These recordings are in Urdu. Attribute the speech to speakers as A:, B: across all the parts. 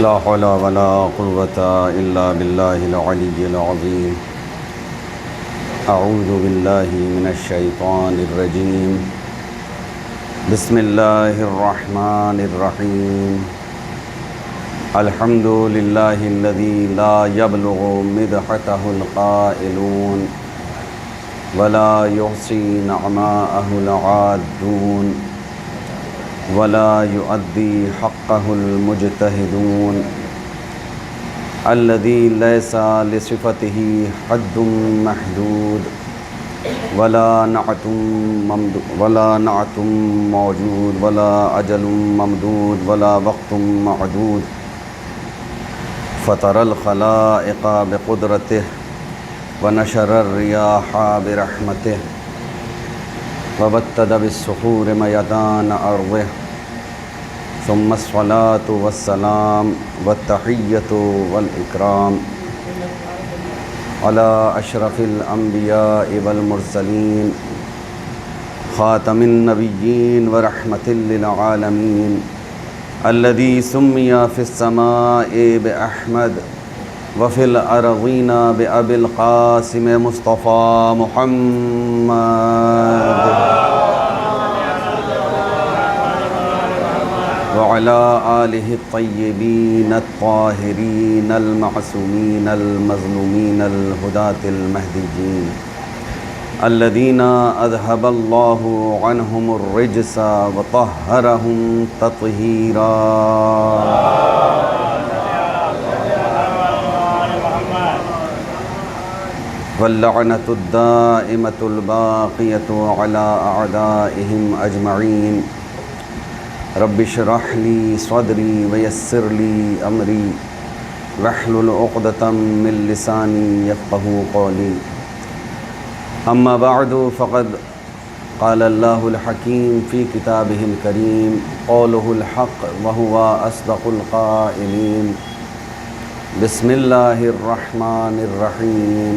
A: لا حول ولا قوة إلا بالله العلي العظيم. أعوذ بالله من الشيطان الرجيم. بسم الله الرحمن الرحيم. الحمد لله الذي لا يبلغ مدحته القائلون ولا يحصي نعماءه العادون ولا يؤدي حقه المجتهدون الذي ليس لصفته حد محدود ولا نعت موجود ولا أجل ممدود ولا وقت معدود. فطر الخلائق بقدرته ونشر الرياح برحمته وبتد بالصخور ميدان أرضه. ثم الصلاة والسلام والتحية والإكرام على أشرف الأنبياء والمرسلين خاتم النبيين ورحمة للعالمين الذي سمي في السماء بأحمد وفي الأرضين بأبي القاسم مصطفى محمد وعلى آله الطيبين الطاهرين المعصومين المظلومين الهداة المهديين الذين أذهب الله عنهم الرجس وطهرهم تطهيرا. واللعنة الدائمة الباقية على أعدائهم أجمعين. رب اشرح لي صدري ويسر لي أمري واحلل عقدة من لساني يفقهوا قولي. أما بعد فقد قال الله الحكيم في كتابه الكريم قوله الحق وهو أصدق القائلين. بسم الله الرحمن الرحيم.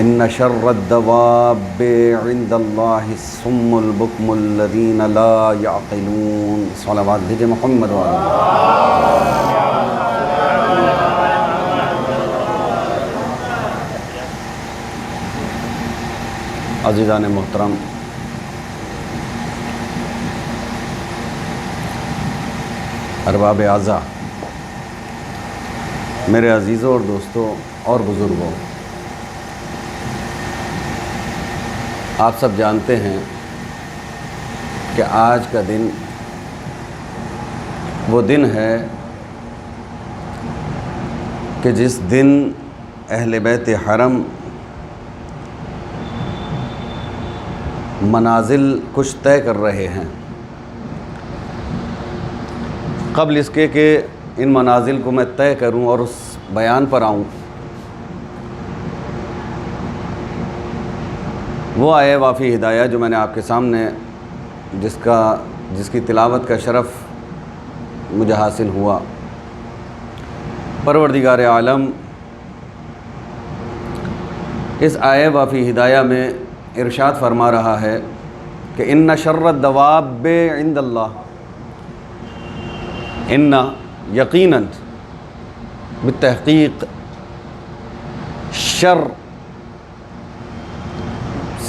A: إن شر الدواب عند الله الصم البكم الذين لا يعقلون. صلوات بھیجے محمد والے. عزیزان محترم، ارباب اعزا، میرے عزیزوں اور دوستوں اور بزرگوں، آپ سب جانتے ہیں کہ آج کا دن وہ دن ہے کہ جس دن اہل بیت حرم منازل کچھ طے کر رہے ہیں. قبل اس کے کہ ان منازل کو میں طے کروں اور اس بیان پر آؤں، وہ آئے وافی ہدایہ جو میں نے آپ کے سامنے جس کی تلاوت کا شرف مجھے حاصل ہوا. پروردگار عالم اس آئے وافی ہدایہ میں ارشاد فرما رہا ہے کہ ان شر الدواب عند اللہ، ان یقیناً بالتحقیق شر،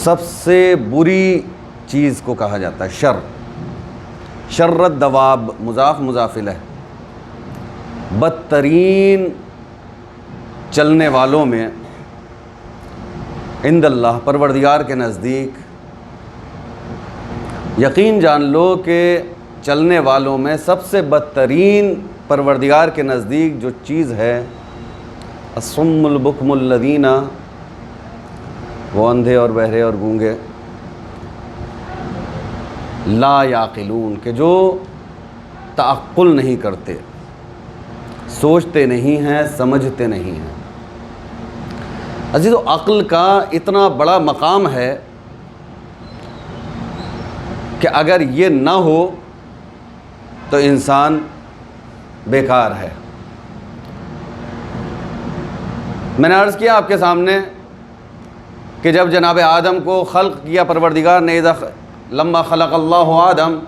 A: سب سے بری چیز کو کہا جاتا ہے شر. شر الدواب مضاف مضاف الیہ، بدترین چلنے والوں میں عند اللہ، پروردگار کے نزدیک. یقین جان لو کہ چلنے والوں میں سب سے بدترین پروردگار کے نزدیک جو چیز ہے الصم البکم الذین، وہ اندھے اور بہرے اور گونگے، لا یعقلون، کہ جو تعقل نہیں کرتے، سوچتے نہیں ہیں، سمجھتے نہیں ہیں. عزیزو، عقل کا اتنا بڑا مقام ہے کہ اگر یہ نہ ہو تو انسان بیکار ہے. میں نے عرض کیا آپ کے سامنے کہ جب جناب آدم کو خلق کیا پروردگار نے، لما خلق اللہ آدم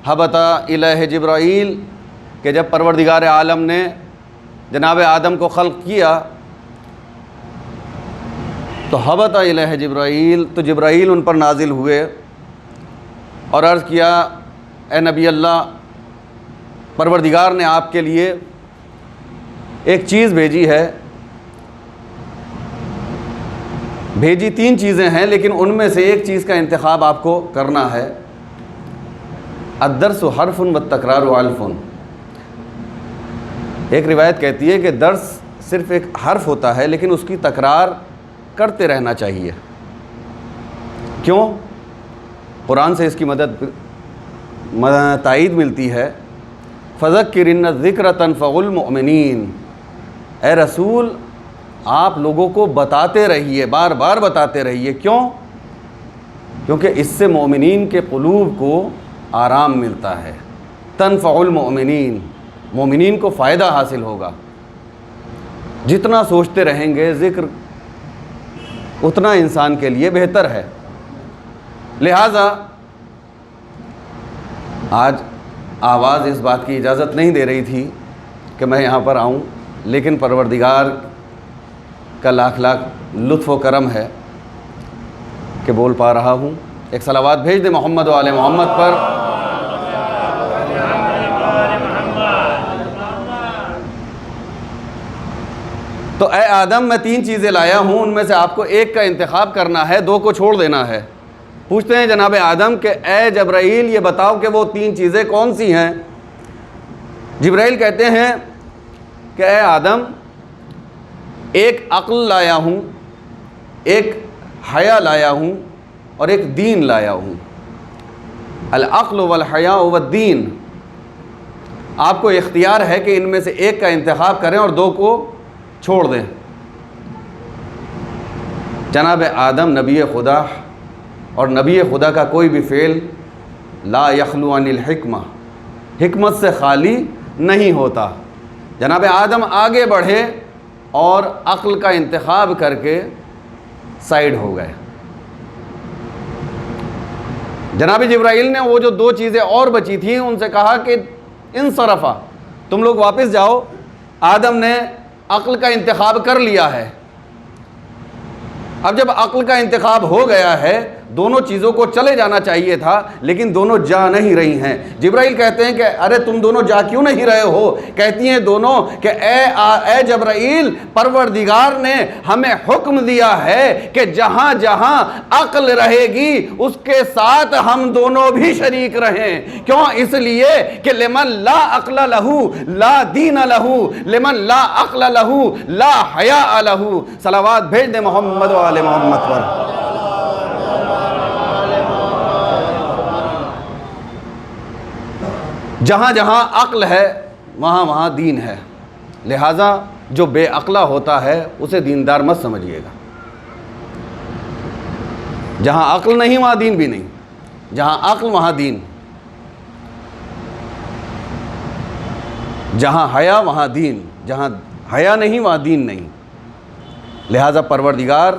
A: حبط الیہ جبرائیل کہ جب پروردگار عالم نے جناب آدم کو خلق کیا تو حبط الیہ جبرائیل، تو جبرائیل ان پر نازل ہوئے اور عرض کیا اے نبی اللہ، پروردگار نے آپ کے لیے ایک چیز بھیجی ہے، بھیجی 3 چیزیں ہیں لیکن ان میں سے ایک چیز کا انتخاب آپ کو کرنا ہے۔ الدرس حرف والتکرار الف۔ ایک روایت کہتی ہے کہ درس صرف ایک حرف ہوتا ہے لیکن اس کی تکرار کرتے رہنا چاہیے۔ کیوں؟ قرآن سے اس کی تائید ملتی ہے، فذکر ان الذکر تنفع المؤمنین۔ اے رسول، آپ لوگوں کو بتاتے رہیے، بار بار بتاتے رہیے۔ کیوں؟ کیونکہ اس سے مومنین کے قلوب کو آرام ملتا ہے۔ تنفع المؤمنین، مومنین کو فائدہ حاصل ہوگا۔ جتنا سوچتے رہیں گے ذکر اتنا انسان کے لیے بہتر ہے۔ لہٰذا آج آواز اس بات کی اجازت نہیں دے رہی تھی کہ میں یہاں پر آؤں، لیکن پروردگار کا لاکھ لاکھ لطف و کرم ہے کہ بول پا رہا ہوں۔ ایک صلوات بھیج دیں محمد و آل محمد پر۔ تو اے آدم، میں 3 چیزیں لایا ہوں، ان میں سے آپ کو ایک کا انتخاب کرنا ہے، 2 کو چھوڑ دینا ہے۔ پوچھتے ہیں جناب آدم کہ اے جبرائیل یہ بتاؤ کہ وہ 3 چیزیں کون سی ہیں؟ جبرائیل کہتے ہیں کہ اے آدم، ایک عقل لایا ہوں، ایک حیا لایا ہوں اور ایک دین لایا ہوں۔ العقل والحیاء والدین۔ آپ کو اختیار ہے کہ ان میں سے ایک کا انتخاب کریں اور 2 کو چھوڑ دیں۔ جناب آدم نبی خدا، اور نبی خدا کا کوئی بھی فعل لا یخلو عن الحکمہ، حکمت سے خالی نہیں ہوتا۔ جناب آدم آگے بڑھے اور عقل کا انتخاب کر کے سائیڈ ہو گئے۔ جناب جبرائیل نے وہ جو 2 چیزیں اور بچی تھیں ان سے کہا کہ انصرفا، تم لوگ واپس جاؤ، آدم نے عقل کا انتخاب کر لیا ہے۔ اب جب عقل کا انتخاب ہو گیا ہے، دونوں چیزوں کو چلے جانا چاہیے تھا لیکن دونوں جا نہیں رہی ہیں۔ جبرائیل کہتے ہیں کہ ارے تم دونوں جا کیوں نہیں رہے ہو؟ کہتی ہیں دونوں کہ اے جبرائیل، پروردگار نے ہمیں حکم دیا ہے کہ جہاں جہاں عقل رہے گی اس کے ساتھ ہم دونوں بھی شریک رہیں۔ کیوں؟ اس لیے کہ لمن لا عقل لہو لا دین لہو، لمن لا عقل لہو لا حیاء لہو۔ صلوات بھیج دیں محمد و آل محمد پر۔ جہاں جہاں عقل ہے وہاں وہاں دین ہے، لہٰذا جو بے عقلہ ہوتا ہے اسے دیندار مت سمجھیے گا۔ جہاں عقل نہیں وہاں دین بھی نہیں، جہاں عقل وہاں دین، جہاں حیا وہاں دین، جہاں حیا نہیں وہاں دین نہیں۔ لہٰذا پروردگار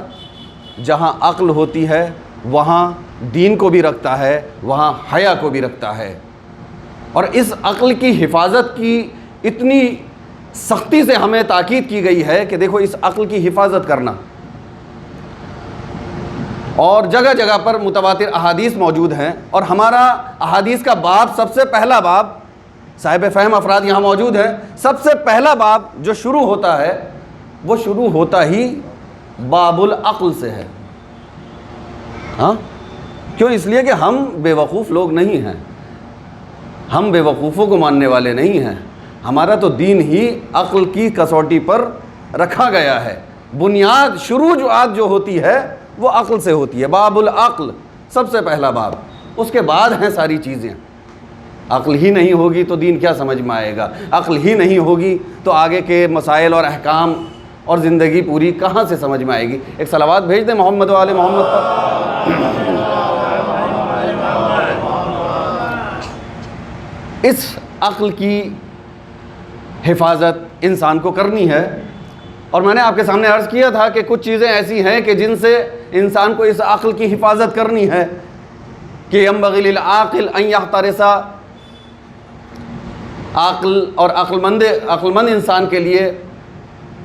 A: جہاں عقل ہوتی ہے وہاں دین کو بھی رکھتا ہے، وہاں حیا کو بھی رکھتا ہے۔ اور اس عقل کی حفاظت کی اتنی سختی سے ہمیں تاکید کی گئی ہے کہ دیکھو اس عقل کی حفاظت کرنا۔ اور جگہ جگہ پر متواتر احادیث موجود ہیں، اور ہمارا احادیث کا باب، سب سے پہلا باب، صاحب فہم افراد یہاں موجود ہیں، سب سے پہلا باب جو شروع ہوتا ہے وہ شروع ہوتا ہی باب العقل سے ہے۔ ہاں کیوں؟ اس لیے کہ ہم بے وقوف لوگ نہیں ہیں، ہم بے وقوفوں کو ماننے والے نہیں ہیں۔ ہمارا تو دین ہی عقل کی کسوٹی پر رکھا گیا ہے۔ بنیاد، شروع جو ہوتی ہے وہ عقل سے ہوتی ہے۔ باب العقل سب سے پہلا باب، اس کے بعد ہیں ساری چیزیں۔ عقل ہی نہیں ہوگی تو دین کیا سمجھ میں آئے گا؟ عقل ہی نہیں ہوگی تو آگے کے مسائل اور احکام اور زندگی پوری کہاں سے سمجھ میں آئے گی؟ ایک صلوات بھیج دیں محمد و آل محمد پر۔ اس عقل کی حفاظت انسان کو کرنی ہے، اور میں نے آپ کے سامنے عرض کیا تھا کہ کچھ چیزیں ایسی ہیں کہ جن سے انسان کو اس عقل کی حفاظت کرنی ہے کہ ينبغي للعاقل ان يحترس عقل اور عقلمند انسان کے لیے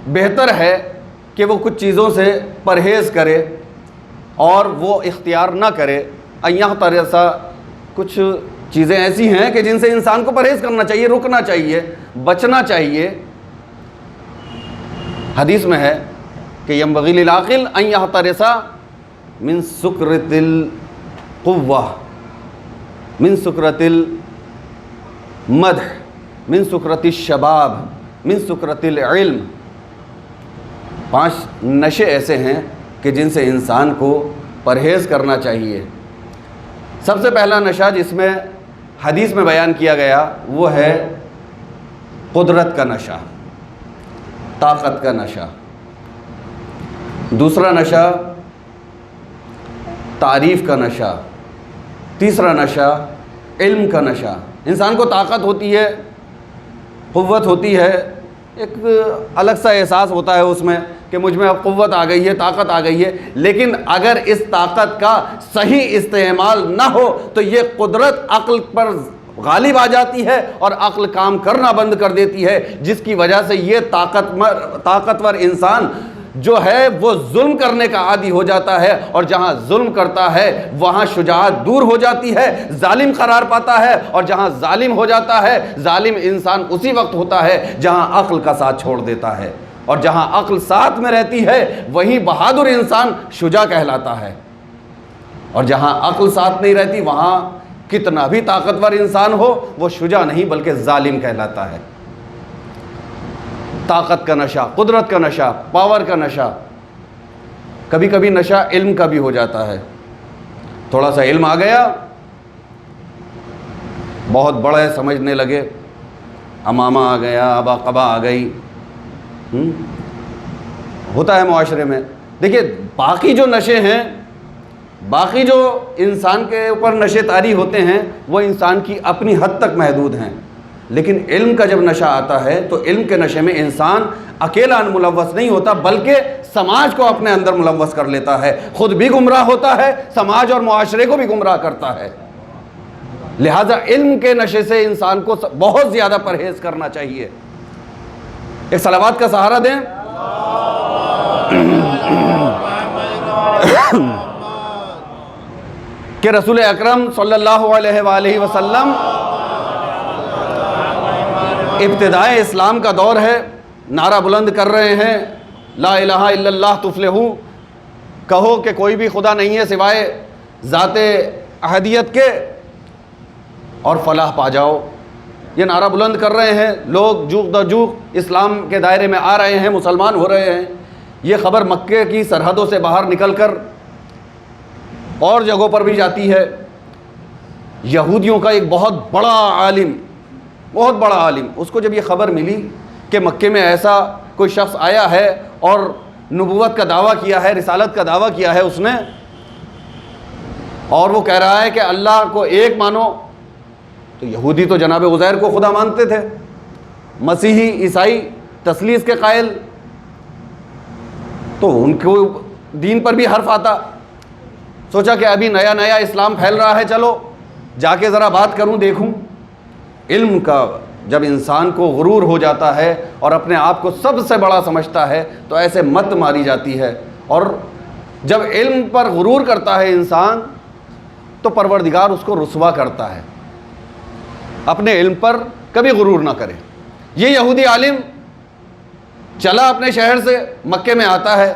A: بہتر ہے کہ وہ کچھ چیزوں سے پرہیز کرے اور وہ اختیار نہ کرے۔ ایاں طرح کچھ چیزیں ایسی ہیں کہ جن سے انسان کو پرہیز کرنا چاہیے، رکنا چاہیے، بچنا چاہیے۔ حدیث میں ہے کہ ینبغی للعاقل ان یحترس من سکرۃ القوہ، من سکرۃ المدح، من سکرۃ الشباب، من سکرۃ العلم۔ 5 نشے ایسے ہیں کہ جن سے انسان کو پرہیز کرنا چاہیے۔ سب سے پہلا نشہ جس میں حدیث میں بیان کیا گیا وہ ہے قدرت کا نشہ، طاقت کا نشہ۔ دوسرا نشہ تعریف کا نشہ۔ تیسرا نشہ علم کا نشہ۔ انسان کو طاقت ہوتی ہے، قوت ہوتی ہے، ایک الگ سا احساس ہوتا ہے اس میں کہ مجھ میں اب قوت آ گئی ہے، طاقت آ گئی ہے، لیکن اگر اس طاقت کا صحیح استعمال نہ ہو تو یہ قدرت عقل پر غالب آ جاتی ہے اور عقل کام کرنا بند کر دیتی ہے، جس کی وجہ سے یہ طاقتور انسان جو ہے وہ ظلم کرنے کا عادی ہو جاتا ہے، اور جہاں ظلم کرتا ہے وہاں شجاعت دور ہو جاتی ہے، ظالم قرار پاتا ہے، اور جہاں ظالم ہو جاتا ہے ظالم انسان اسی وقت ہوتا ہے جہاں عقل کا ساتھ چھوڑ دیتا ہے، اور جہاں عقل ساتھ میں رہتی ہے وہیں بہادر انسان شجاع کہلاتا ہے، اور جہاں عقل ساتھ نہیں رہتی وہاں کتنا بھی طاقتور انسان ہو وہ شجاع نہیں بلکہ ظالم کہلاتا ہے۔ طاقت کا نشہ، قدرت کا نشہ، پاور کا نشہ۔ کبھی کبھی نشہ علم کا بھی ہو جاتا ہے، تھوڑا سا علم آ گیا، بہت بڑے سمجھنے لگے، امامہ آ گیا، ابا قبا آ گئی، ہوتا ہے معاشرے میں۔ دیکھیے باقی جو نشے ہیں، باقی جو انسان کے اوپر نشے طاری ہوتے ہیں وہ انسان کی اپنی حد تک محدود ہیں، لیکن علم کا جب نشہ آتا ہے تو علم کے نشے میں انسان اکیلا ملوث نہیں ہوتا بلکہ سماج کو اپنے اندر ملوث کر لیتا ہے، خود بھی گمراہ ہوتا ہے، سماج اور معاشرے کو بھی گمراہ کرتا ہے۔ لہذا علم کے نشے سے انسان کو بہت زیادہ پرہیز کرنا چاہیے۔ ایک صلوات کا سہارا دیں۔ کہ رسول اکرم صلی اللہ علیہ وآلہ وسلم ابتدائے اسلام کا دور ہے، نعرہ بلند کر رہے ہیں لا الہ الا اللہ تفلحو، کہو کہ کوئی بھی خدا نہیں ہے سوائے ذات احدیت کے اور فلاح پا جاؤ، یہ نعرہ بلند کر رہے ہیں۔ لوگ جوق در جوق اسلام کے دائرے میں آ رہے ہیں، مسلمان ہو رہے ہیں۔ یہ خبر مکے کی سرحدوں سے باہر نکل کر اور جگہوں پر بھی جاتی ہے۔ یہودیوں کا ایک بہت بڑا عالم، اس کو جب یہ خبر ملی کہ مکے میں ایسا کوئی شخص آیا ہے اور نبوت کا دعویٰ کیا ہے، رسالت کا دعویٰ کیا ہے اس نے، اور وہ کہہ رہا ہے کہ اللہ کو ایک مانو، تو یہودی تو جناب عزیر کو خدا مانتے تھے، مسیحی عیسائی تثلیث کے قائل، تو ان کو دین پر بھی حرف آتا۔ سوچا کہ ابھی نیا نیا اسلام پھیل رہا ہے، چلو جا کے ذرا بات کروں، دیکھوں۔ علم کا جب انسان کو غرور ہو جاتا ہے اور اپنے آپ کو سب سے بڑا سمجھتا ہے تو ایسے مت ماری جاتی ہے، اور جب علم پر غرور کرتا ہے انسان تو پروردگار اس کو رسوا کرتا ہے۔ اپنے علم پر کبھی غرور نہ کرے۔ یہ یہودی عالم چلا اپنے شہر سے مکے میں آتا ہے،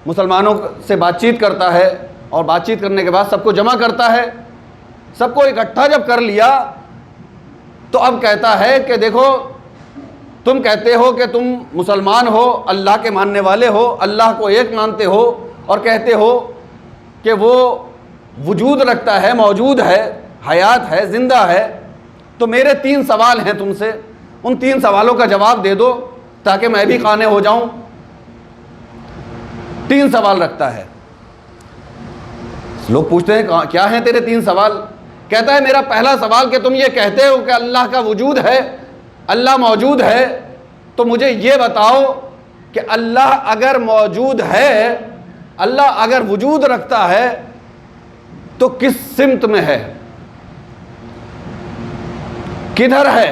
A: مسلمانوں سے بات چیت کرتا ہے، اور بات چیت کرنے کے بعد سب کو جمع کرتا ہے۔ سب کو اکٹھا جب کر لیا تو اب کہتا ہے کہ دیکھو، تم کہتے ہو کہ تم مسلمان ہو، اللہ کے ماننے والے ہو، اللہ کو ایک مانتے ہو، اور کہتے ہو کہ وہ وجود رکھتا ہے، موجود ہے، حیات ہے، زندہ ہے، تو میرے 3 سوال ہیں تم سے، ان 3 سوالوں کا جواب دے دو تاکہ میں بھی قانع ہو جاؤں۔ 3 سوال رکھتا ہے۔ لوگ پوچھتے ہیں کیا ہیں تیرے 3 سوال؟ کہتا ہے میرا پہلا سوال کہ تم یہ کہتے ہو کہ اللہ کا وجود ہے، اللہ موجود ہے، تو مجھے یہ بتاؤ کہ اللہ اگر موجود ہے، اللہ اگر وجود رکھتا ہے تو کس سمت میں ہے، کدھر ہے،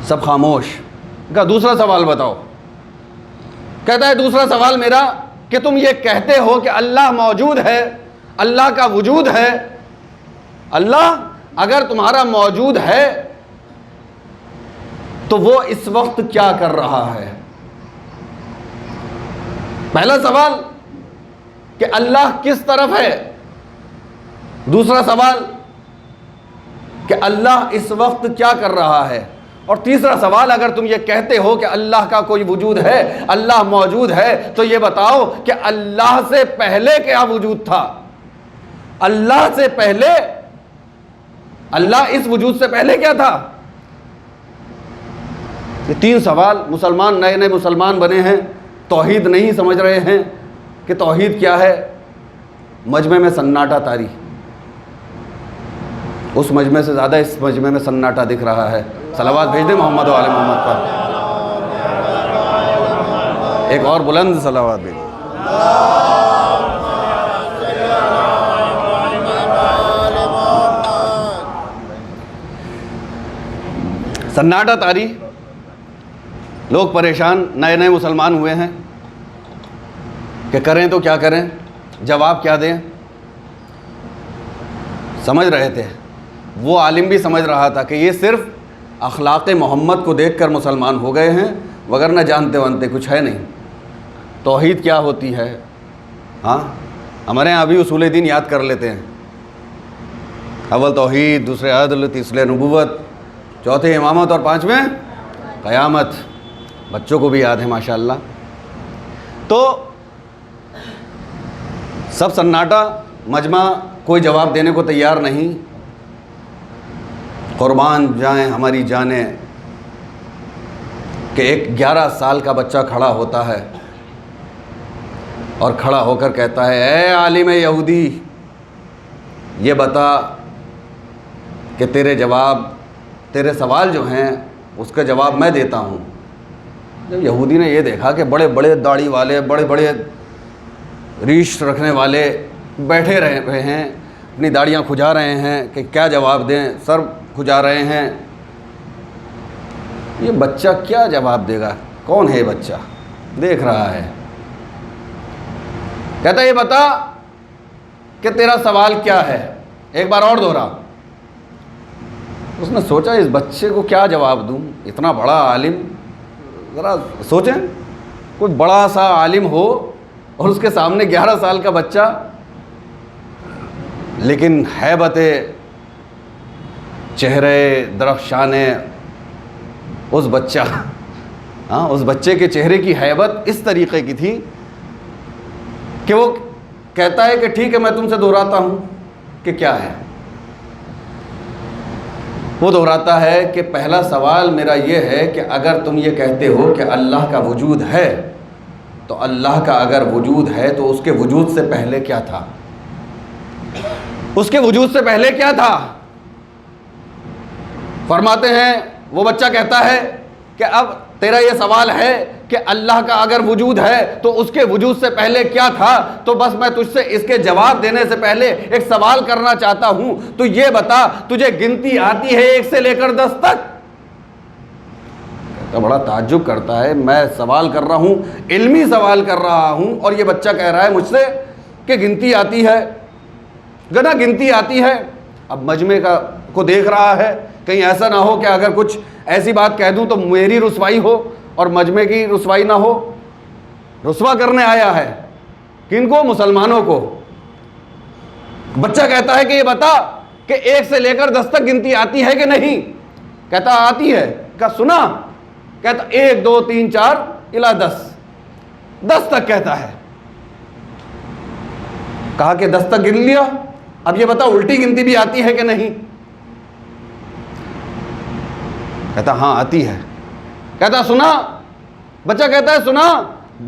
A: سب خاموش. کہا دوسرا سوال بتاؤ. کہتا ہے دوسرا سوال میرا کہ تم یہ کہتے ہو کہ اللہ موجود ہے, اللہ کا وجود ہے. اللہ اگر تمہارا موجود ہے تو وہ اس وقت کیا کر رہا ہے؟ پہلا سوال کہ اللہ کس طرف ہے. دوسرا سوال کہ اللہ اس وقت کیا کر رہا ہے. اور تیسرا سوال, اگر تم یہ کہتے ہو کہ اللہ کا کوئی وجود ہے, اللہ موجود ہے, تو یہ بتاؤ کہ اللہ سے پہلے کیا وجود تھا؟ اللہ سے پہلے, اللہ اس وجود سے پہلے کیا تھا؟ یہ تین سوال. مسلمان نئے نئے مسلمان بنے ہیں, توحید نہیں سمجھ رہے ہیں کہ توحید کیا ہے. مجمع میں سناٹا طاری, اس مجمع سے زیادہ اس مجمع میں سناٹا دکھ رہا ہے. صلوات بھیج دیں محمد و آل محمد پر. ایک اور بلند صلوات بھیج دیں. سناٹا طاری, لوگ پریشان, نئے نئے مسلمان ہوئے ہیں کہ کریں تو کیا کریں, جواب کیا دیں. سمجھ رہے تھے, وہ عالم بھی سمجھ رہا تھا کہ یہ صرف اخلاق محمد کو دیکھ کر مسلمان ہو گئے ہیں, وگرنہ جانتے وانتے کچھ ہے نہیں. توحید کیا ہوتی ہے؟ ہاں, ہمارے یہاں ابھی اصول دین یاد کر لیتے ہیں. اول توحید, دوسرے عدل, تیسرے نبوت, چوتھے امامت اور پانچویں قیامت. بچوں کو بھی یاد ہے ماشاءاللہ. تو سب سناٹا, مجمع کوئی جواب دینے کو تیار نہیں. قربان جائیں ہماری جانیں کہ ایک 11 سال کا بچہ کھڑا ہوتا ہے اور کھڑا ہو کر کہتا ہے, اے عالم یہودی, یہ بتا کہ تیرے سوال جو ہیں اس کا جواب میں دیتا ہوں. جب یہودی نے یہ دیکھا کہ بڑے بڑے داڑھی والے, بڑے بڑے ریش رکھنے والے بیٹھے رہے ہیں, اپنی داڑیاں کھجا رہے ہیں کہ کیا جواب دیں, سر کھجا رہے ہیں, یہ بچہ کیا جواب دے گا؟ کون ہے یہ بچہ؟ دیکھ رہا ہے. کہتا ہے یہ بتا کہ تیرا سوال کیا ہے. ایک بار اور دوہرا. اس نے سوچا اس بچے کو کیا جواب دوں, اتنا بڑا عالم. ذرا سوچیں, کوئی بڑا سا عالم ہو اور اس کے سامنے 11 سال کا بچہ, لیکن ہیبت چہرے درخشان اس بچے کے چہرے کی ہیبت اس طریقے کی تھی کہ وہ کہتا ہے کہ ٹھیک ہے میں تم سے دہراتا ہوں کہ کیا ہے. وہ دہراتا ہے کہ پہلا سوال میرا یہ ہے کہ اگر تم یہ کہتے ہو کہ اللہ کا وجود ہے, تو اللہ کا اگر وجود ہے تو اس کے وجود سے پہلے کیا تھا؟ اس کے وجود سے پہلے کیا تھا؟ فرماتے ہیں, وہ بچہ کہتا ہے کہ اب تیرا یہ سوال ہے کہ اللہ کا اگر وجود ہے تو اس کے وجود سے پہلے کیا تھا, تو بس میں تجھ سے اس کے جواب دینے سے پہلے ایک سوال کرنا چاہتا ہوں. تو یہ بتا, تجھے گنتی آتی ہے 1 سے لے کر 10 تک؟ تو بڑا تعجب کرتا ہے, میں سوال کر رہا ہوں, علمی سوال کر رہا ہوں, اور یہ بچہ کہہ رہا ہے مجھ سے کہ گنتی آتی ہے. گنا گنتی آتی ہے. اب مجمع کو دیکھ رہا ہے, کہیں ایسا نہ ہو کہ اگر کچھ ایسی بات کہہ دوں تو میری رسوائی ہو اور مجمع کی رسوائی نہ ہو. رسوا کرنے آیا ہے کن کو؟ مسلمانوں کو. بچہ کہتا ہے کہ یہ بتا کہ 1 سے لے کر 10 تک گنتی آتی ہے کہ نہیں؟ کہتا آتی ہے. کہا سنا؟ کہتا 1 2 3 4 الی 10. 10 تک کہتا ہے. کہا کہ 10 تک گن لیا, اب یہ بتا الٹی گنتی بھی آتی ہے کہ نہیں؟ کہتا ہاں آتی ہے. کہتا سنا؟ بچہ کہتا ہے سنا.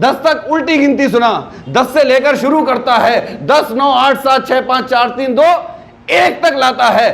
A: 10 تک الٹی گنتی سنا. 10 سے لے کر شروع کرتا ہے, 10 9 8 7 6 5 4 3 2 ایک تک لاتا ہے.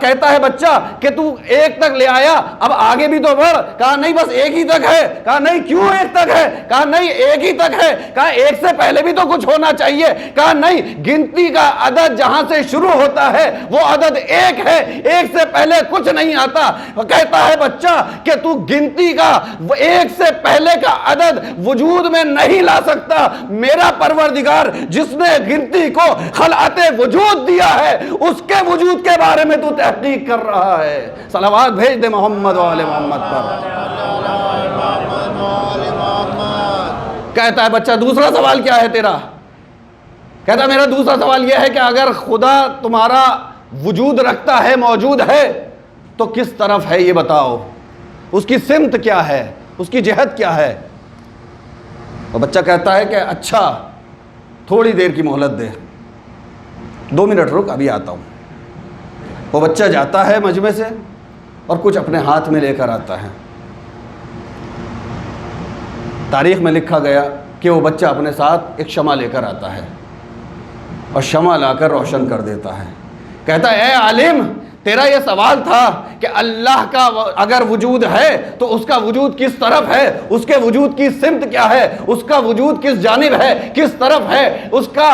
A: کہتا ہے بچہ کہ تو ایک تک لے آیا, اب آگے بھی تو بڑھ. کہا نہیں بس ایک ہی تک ہے. کہا نہیں کیوں ایک تک ہے؟ کہا نہیں ایک ہی تک ہے. کہا ایک سے پہلے بھی تو کچھ ہونا چاہیے. کہا نہیں, گنتی کا عدد جہاں سے شروع ہوتا ہے وہ عدد ایک ہے, ایک سے پہلے کچھ نہیں آتا. کہتا ہے بچہ کہ تو گنتی کا ایک سے پہلے کا عدد وجود میں نہیں لا سکتا. میرا پروردگار جس نے گنتی کو خلعت وجود دیا ہے اس کے وجود کے بارے میں تو تحقیق کر رہا ہے. صلوات بھیج دے محمد و آل محمد پر. کہتا ہے بچہ دوسرا سوال کیا ہے تیرا؟ کہتا ہے میرا دوسرا سوال یہ ہے کہ اگر خدا تمہارا وجود رکھتا ہے, موجود ہے, تو کس طرف ہے یہ بتاؤ, اس کی سمت کیا ہے, اس کی جہت کیا ہے؟ اور بچہ کہتا ہے کہ اچھا تھوڑی دیر کی مہلت دے, 2 منٹ رک, ابھی آتا ہوں. وہ بچہ جاتا ہے مجمع سے اور کچھ اپنے ہاتھ میں لے کر آتا ہے. تاریخ میں لکھا گیا کہ وہ بچہ اپنے ساتھ ایک شمع لے کر آتا ہے اور شمع لا کر روشن کر دیتا ہے. کہتا ہے اے عالم, تیرا یہ سوال تھا کہ اللہ کا اگر وجود ہے تو اس کا وجود کس طرف ہے, اس کے وجود کی سمت کیا ہے, اس کا وجود کس جانب ہے, کس طرف ہے, اس کا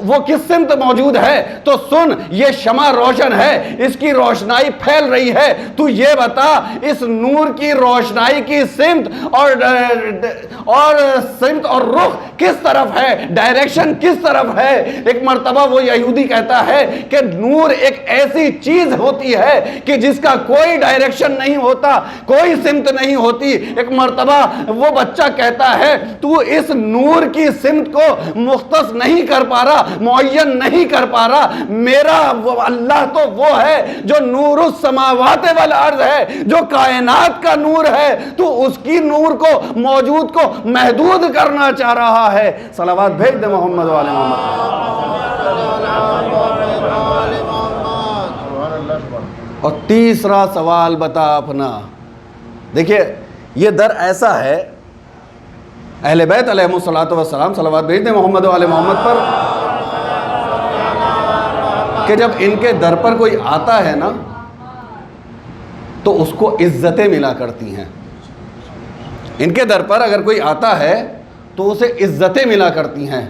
A: وہ کس سمت موجود ہے. تو سن, یہ شمع روشن ہے, اس کی روشنائی پھیل رہی ہے. تو یہ بتا اس نور کی روشنائی کی سمت اور سمت اور رخ کس طرف ہے, ڈائریکشن کس طرف ہے. ایک مرتبہ وہ یہودی کہتا ہے کہ نور ایک ایسی چیز ہوتی ہے کہ جس کا کوئی ڈائریکشن نہیں ہوتا, کوئی سمت نہیں ہوتی. ایک مرتبہ وہ بچہ کہتا ہے تو اس نور کی سمت کو مختص نہیں کر پا رہا, معین نہیں کر پا رہا. میرا اللہ تو وہ ہے جو نور السماوات والارض ہے, جو کائنات کا نور ہے, تو اس کی نور کو, موجود کو محدود کرنا چاہ رہا ہے. صلوات بھیج دے محمد و آل محمد. اور تیسرا سوال بتا اپنا. دیکھیے یہ در ایسا ہے, اہل بیت علیہ الصلوۃ والسلام, صلوات بھیج دیں محمد و آل محمد پر, کہ جب ان کے در پر کوئی آتا ہے نا تو اس کو عزتیں ملا کرتی ہیں. ان کے در پر اگر کوئی آتا ہے تو اسے عزتیں ملا کرتی ہیں.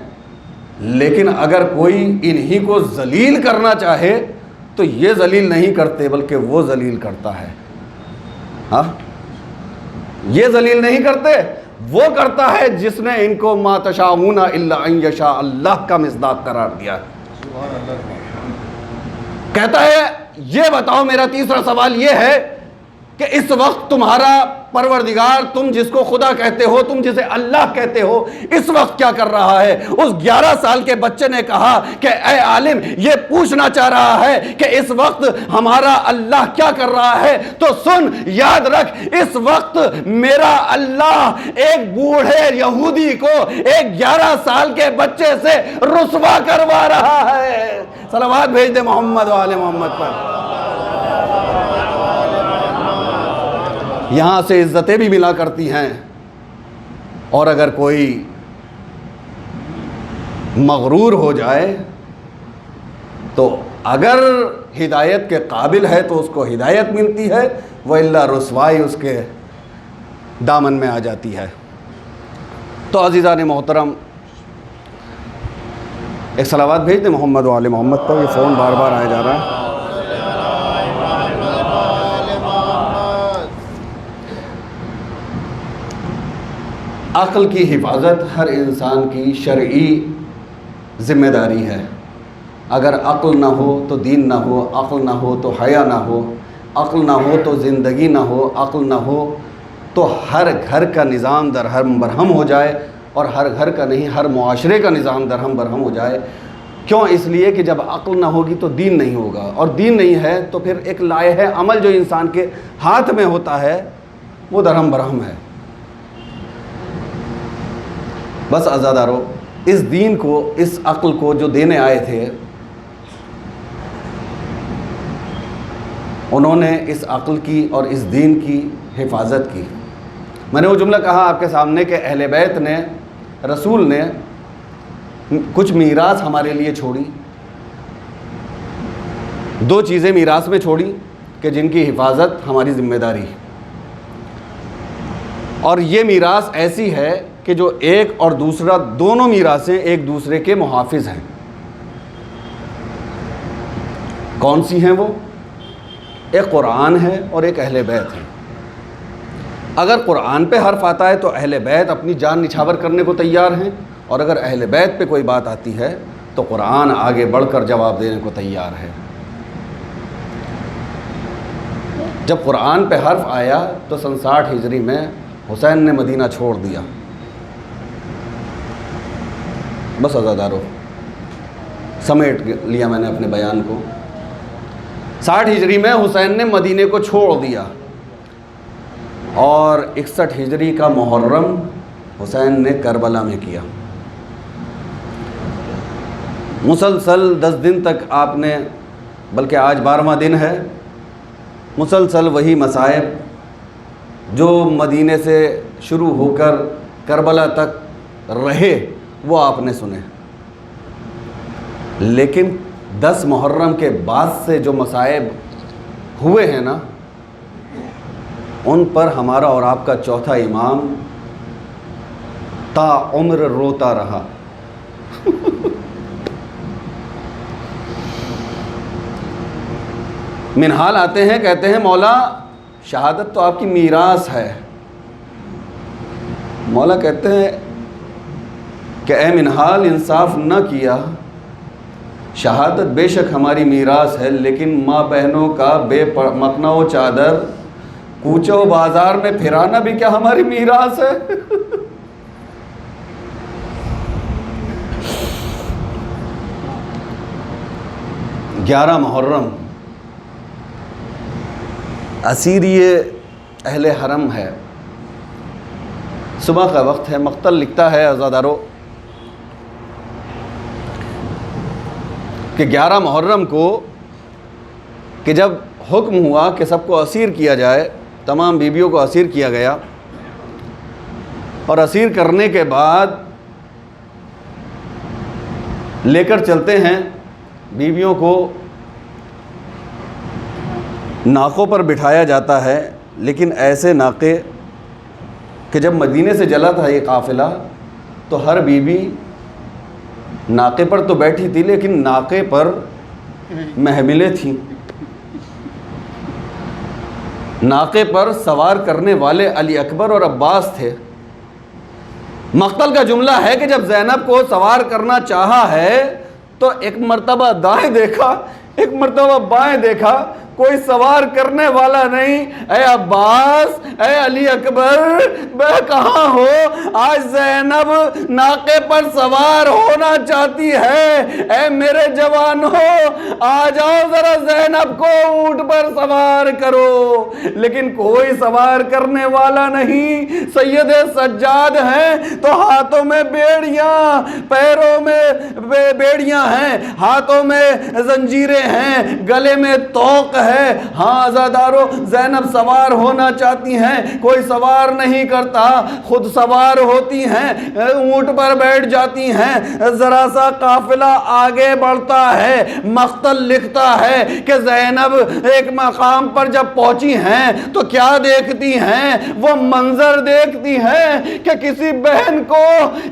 A: لیکن اگر کوئی انہی کو ذلیل کرنا چاہے تو یہ ذلیل نہیں کرتے بلکہ وہ ذلیل کرتا ہے. ہاں, یہ ذلیل نہیں کرتے, وہ کرتا ہے جس نے ان کو ما تشاءون الا ان یشاء اللہ کا مصداق قرار دیا. کہتا ہے یہ بتاؤ, میرا تیسرا سوال یہ ہے کہ اس وقت تمہارا پروردگار, تم جس کو خدا کہتے ہو, تم جسے اللہ کہتے ہو, اس وقت کیا کر رہا ہے؟ اس 11 سال کے بچے نے کہا کہ اے عالم, یہ پوچھنا چاہ رہا ہے کہ اس وقت ہمارا اللہ کیا کر رہا ہے. تو سن, یاد رکھ, اس وقت میرا اللہ ایک بوڑھے یہودی کو ایک 11 سال کے بچے سے رسوا کروا رہا ہے. صلوات بھیج دے محمد و آل محمد پر. یہاں سے عزتیں بھی ملا کرتی ہیں. اور اگر کوئی مغرور ہو جائے تو اگر ہدایت کے قابل ہے تو اس کو ہدایت ملتی ہے, وَإِلَّا رسوائی اس کے دامن میں آ جاتی ہے. تو عزیزان محترم, ایک صلوات بھیج دیں محمد و آل محمد پر. یہ فون بار بار آیا جا رہا ہے. عقل کی حفاظت ہر انسان کی شرعی ذمہ داری ہے. اگر عقل نہ ہو تو دین نہ ہو, عقل نہ ہو تو حیا نہ ہو, عقل نہ ہو تو زندگی نہ ہو, عقل نہ ہو تو ہر گھر کا نظام درہم برہم ہو جائے, اور ہر گھر کا نہیں ہر معاشرے کا نظام درہم برہم ہو جائے. کیوں؟ اس لیے کہ جب عقل نہ ہوگی تو دین نہیں ہوگا, اور دین نہیں ہے تو پھر ایک لائحہ عمل جو انسان کے ہاتھ میں ہوتا ہے وہ درہم برہم ہے. بس عزادارو, اس دین کو, اس عقل کو جو دینے آئے تھے, انہوں نے اس عقل کی اور اس دین کی حفاظت کی. میں نے وہ جملہ کہا آپ کے سامنے کہ اہل بیت نے, رسول نے کچھ میراث ہمارے لیے چھوڑی, دو چیزیں میراث میں چھوڑی کہ جن کی حفاظت ہماری ذمہ داری ہے، اور یہ میراث ایسی ہے کہ جو ایک اور دوسرا دونوں میراثیں ایک دوسرے کے محافظ ہیں۔ کون سی ہیں وہ؟ ایک قرآن ہے اور ایک اہل بیت ہے۔ اگر قرآن پہ حرف آتا ہے تو اہل بیت اپنی جان نچھاور کرنے کو تیار ہیں، اور اگر اہل بیت پہ کوئی بات آتی ہے تو قرآن آگے بڑھ کر جواب دینے کو تیار ہے۔ جب قرآن پہ حرف آیا تو سن 60 ہجری میں حسین نے مدینہ چھوڑ دیا۔ بس عزادارو، سمیٹ لیا میں نے اپنے بیان کو۔ 60 ہجری میں حسین نے مدینے کو چھوڑ دیا، اور 61 ہجری کا محرم حسین نے کربلا میں کیا۔ مسلسل 10 دن تک آپ نے، بلکہ آج 12واں دن ہے، مسلسل وہی مصائب جو مدینے سے شروع ہو کر کربلا تک رہے وہ آپ نے سنے، لیکن 10 محرم کے بعد سے جو مصائب ہوئے ہیں نا، ان پر ہمارا اور آپ کا چوتھا امام تا عمر روتا رہا۔ منہال آتے ہیں، کہتے ہیں مولا شہادت تو آپ کی میراث ہے۔ مولا کہتے ہیں کہ اے منہال، انصاف نہ کیا، شہادت بے شک ہماری میراث ہے، لیکن ماں بہنوں کا بے مکنا و چادر کوچے و بازار میں پھرانا بھی کیا ہماری میراث ہے؟ 11 محرم اسیری اہل حرم ہے، صبح کا وقت ہے۔ مقتل لکھتا ہے عزادارو کہ 11 محرم کو کہ جب حکم ہوا کہ سب کو اسیر کیا جائے، تمام بیویوں کو اسیر کیا گیا، اور اسیر کرنے کے بعد لے کر چلتے ہیں بیویوں کو، ناقوں پر بٹھایا جاتا ہے، لیکن ایسے ناقے کہ جب مدینے سے چلا تھا یہ قافلہ تو ہر بیوی ناقے پر تو بیٹھی تھی، لیکن ناقے پر محملیں تھیں۔ ناقے پر سوار کرنے والے علی اکبر اور عباس تھے۔ مقتل کا جملہ ہے کہ جب زینب کو سوار کرنا چاہا ہے تو ایک مرتبہ دائیں دیکھا، ایک مرتبہ بائیں دیکھا، کوئی سوار کرنے والا نہیں۔ اے عباس، اے علی اکبر، میں کہاں ہو؟ آج زینب ناقے پر سوار ہونا چاہتی ہے۔ اے میرے جوانوں، آ جاؤ ذرا زینب کو اونٹ پر سوار کرو، لیکن کوئی سوار کرنے والا نہیں۔ سید سجاد ہیں تو ہاتھوں میں بیڑیاں، پیروں میں بیڑیاں ہیں، ہاتھوں میں زنجیریں ہیں، گلے میں توق ہے۔ ہاں عزادارو، زینب سوار ہونا چاہتی ہیں، کوئی سوار نہیں کرتا، خود سوار ہوتی ہیں، اونٹ پر بیٹھ جاتی ہیں۔ ذرا سا قافلہ آگے بڑھتا ہے، مقتل لکھتا ہے کہ زینب ایک مقام پر جب پہنچی ہیں تو کیا دیکھتی ہیں؟ وہ منظر دیکھتی ہیں کہ کسی بہن کو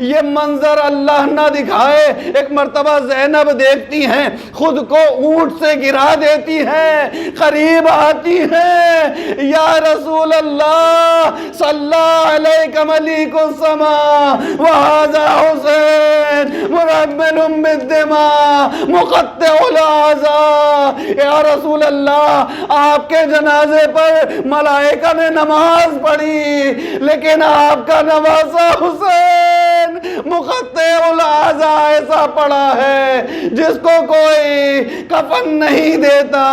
A: یہ منظر اللہ نہ دکھائے۔ ایک مرتبہ زینب دیکھتی ہیں، خود کو اونٹ سے گرا دیتی ہیں، قریب آتی ہیں، یا رسول اللہ صلی علیک ملیک السماء وہذا حسین مرمل بالدماء مقطع الاعضاء۔ یا رسول اللہ، آپ کے جنازے پر ملائکہ نے نماز پڑھی، لیکن آپ کا نواسہ حسین مقطع الاعضاء ایسا پڑا ہے جس کو کوئی کفن نہیں دیتا،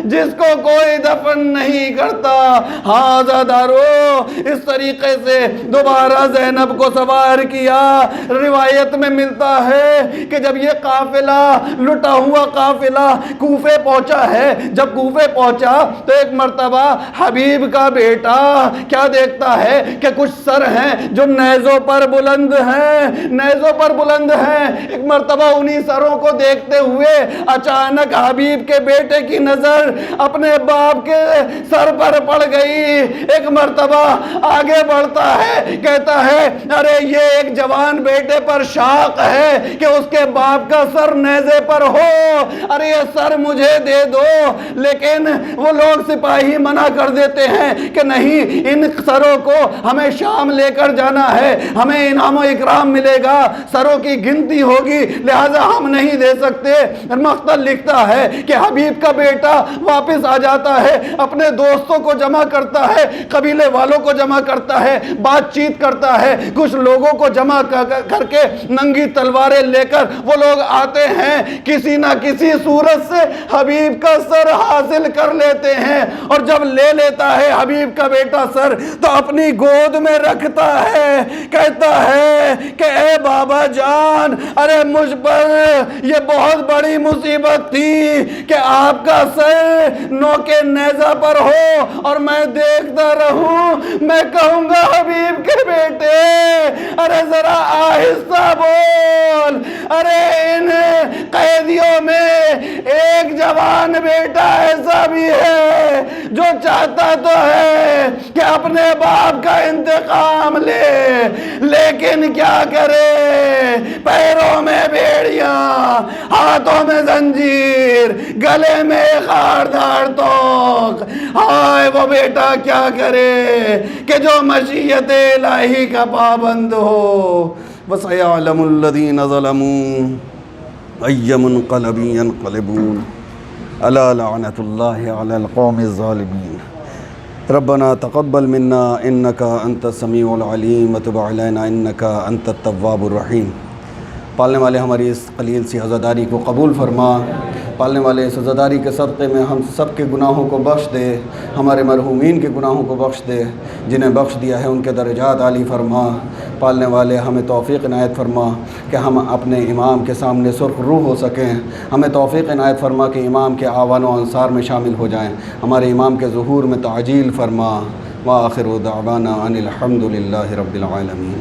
A: جس کو کوئی دفن نہیں کرتا۔ ہاں عزادارو، اس طریقے سے دوبارہ زینب کو سوار کیا۔ روایت میں ملتا ہے کہ جب یہ قافلہ، لٹا ہوا قافلہ کوفے پہنچا ہے، جب کوفے پہنچا تو ایک مرتبہ حبیب کا بیٹا کیا دیکھتا ہے کہ کچھ سر ہیں جو نیزوں پر بلند ہیں۔ ہیں، نیزوں پر بلند ہیں۔ ایک مرتبہ انہی سروں کو دیکھتے ہوئے اچانک حبیب کے بیٹے کی نظر اپنے باپ کے سر پر پڑ گئی۔ ایک مرتبہ آگے بڑھتا ہے، کہتا ہے ارے یہ ایک جوان بیٹے پر شاق ہے کہ اس کے باپ کا سر نیزے پر ہو، ارے یہ سر مجھے دے دو۔ لیکن وہ لوگ سپاہی منع کر دیتے ہیں کہ نہیں، ان سروں کو ہمیں شام لے کر جانا ہے، ہمیں انعام و اکرام ملے گا، سروں کی گنتی ہوگی، لہذا ہم نہیں دے سکتے۔ مقتل لکھتا ہے کہ حبیب کا بیٹا واپس آ جاتا ہے، اپنے دوستوں کو جمع کرتا ہے، قبیلے والوں کو جمع کرتا ہے، بات چیت کرتا ہے، کچھ لوگوں کو جمع کر کے ننگی تلواریں لے کر وہ لوگ آتے ہیں، کسی نہ کسی صورت سے حبیب کا سر حاصل کر لیتے ہیں، اور جب لے لیتا ہے حبیب کا بیٹا سر تو اپنی گود میں رکھتا ہے، کہتا ہے کہ اے بابا جان، ارے مجھ پر یہ بہت بڑی مصیبت تھی کہ آپ کا سر نوکے نیزہ پر ہو اور میں دیکھتا رہوں۔ میں کہوں گا حبیب کے بیٹے ارے ذرا آہستہ بول، ارے ان قیدیوں میں ایک جوان بیٹا ایسا بھی ہے جو چاہتا تو ہے کہ اپنے باپ کا انتقام لے، لیکن کیا کرے، پیروں میں بیڑیاں، ہاتھوں میں زنجیر، گلے میں خار دھار توق۔ ہائے وہ بیٹا کیا کرے کہ جو مشیت الہی کا پابند ہو۔ وَسَيَعْلَمُ الَّذِينَ ظَلَمُوا أَيَّ مُنقَلَبٍ يَنقَلِبُونَ أَلَا لَعْنَةُ اللَّهِ عَلَى الْقَوْمِ الظَّالِمِينَ رَبَّنَا تَقَبَّلْ مِنَّا إِنَّكَ أَنْتَ السَّمِيعُ الْعَلِيمُ وَتُبْ عَلَيْنَا إِنَّكَ أَنْتَ التَّوَّابُ الرَّحِيمُ۔ پالنے والے ہماری اس قلیل سی عزاداری کو قبول فرما، پالنے والے اس عزاداری کے صدقے میں ہم سب کے گناہوں کو بخش دے، ہمارے مرحومین کے گناہوں کو بخش دے، جنہیں بخش دیا ہے ان کے درجات عالی فرما۔ پالنے والے ہمیں توفیق عنایت فرما کہ ہم اپنے امام کے سامنے سرخ روح ہو سکیں، ہمیں توفیق عنایت فرما کہ امام کے آوان و انصار میں شامل ہو جائیں، ہمارے امام کے ظہور میں تعجیل فرما۔ وآخر دعوانا ان الحمد للہ رب العالمین۔